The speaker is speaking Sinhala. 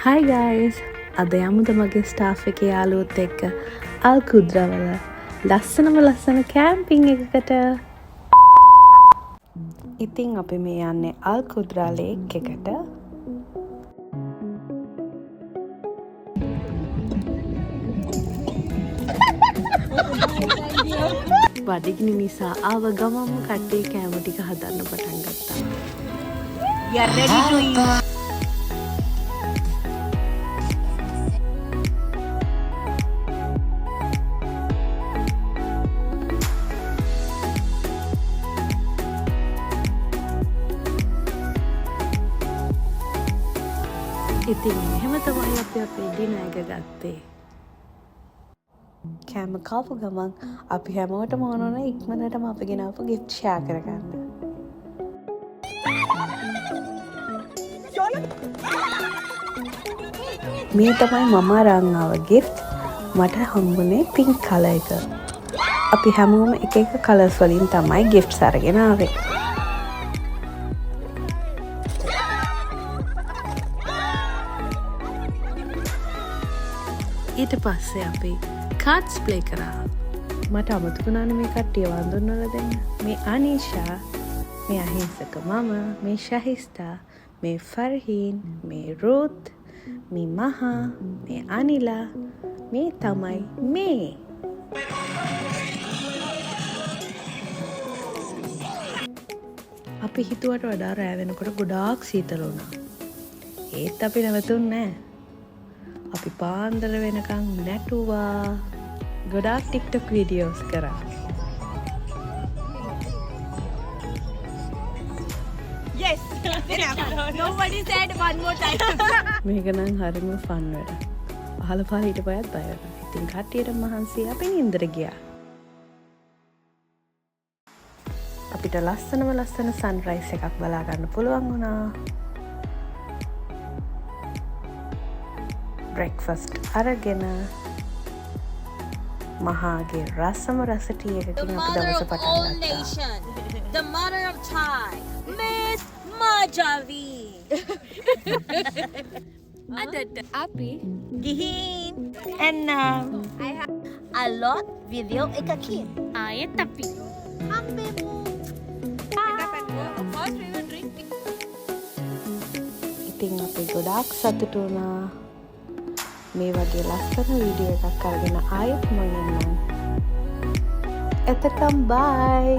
Hi guys! අද යමුද මගේ ස්ටාෆ් එකේ යාළුවොත් එක්ක අල්කුද්‍රාවල ලස්සන කැම්පින් එකකට. ඉතින් අපි මේ යන්නේ අල්කුද්‍රා ලේක් එකට. බඩගිනි නිසා ආව ගමම කට්ටිය කෑම ටික හදන්න පටන් ගත්තා. You are ready to eat. ඉතින් එහෙම තමයි අපි අපේ ඩිනර් එක ගත්තේ. කෑම කාපු ගමන් අපි හැමෝටම ඕන ඉක්මනටම අපි ගෙනාපු ගිෆ්ට් ෂෙයා කරගන්න. මේ තමයි මම අරන් ආව ගිෆ්ට්. මට හම්බුනේ පින්ක් කලර් එක. අපි හැමෝම එක එක කලර්ස් වලින් තමයි ගිෆ්ට්ස් අරගෙන ආවේ. ඊට පස්සේ අපි කාඩ්ස් ප්ලේ කරා. මට අමතක වුණානේ මේ කට්ටිය වඳුන්වලා දෙන්න. මේ අනීෂා, මේ අහිංසක මම, මේ ශහිස්තා, මේ ෆර්හීන්, මේ රූත්, මේ මහා, මේ අනිලා, මේ තමයි මේ. අපි හිතුවට වඩා රෑ වෙනකොට ගොඩාක් සීතල වුණා. ඒත් අපි නැවතුන්නේ නැහැ. අපි පාන්දර වෙනකන් නැටුවා. ගොඩාක් ටික්ටොක් වීඩියෝස් කරා. Yes. Nobody said one more time. මේක නම් හරිම ෆන් වැඩ. අහල පහල හිටපයත් බය වෙනවා. ඉතින් කට්ටියට මහන්සි අපි නින්දර ගියා. අපිට ලස්සන සන්රයිස් එකක් බලා ගන්න පුළුවන් වුණා. බ්‍රෙක්ෆාස්ට් අරගෙන මහාගේ රසම රස ටී එකකින් අපි දවස පටන් ගත්තා. The mother of Thai, Miss Majavi. Adat Api gihin and I have a lot video ekakin. ayat tapi Ambe mo. First we will drink. ඉතින් අපි ගොඩාක් සතුටු වුණා. මේ වගේ ලස්සන වීඩියෝ එකක් අරගෙන ආයෙත් මම එන්නම්. එතකම් බයි.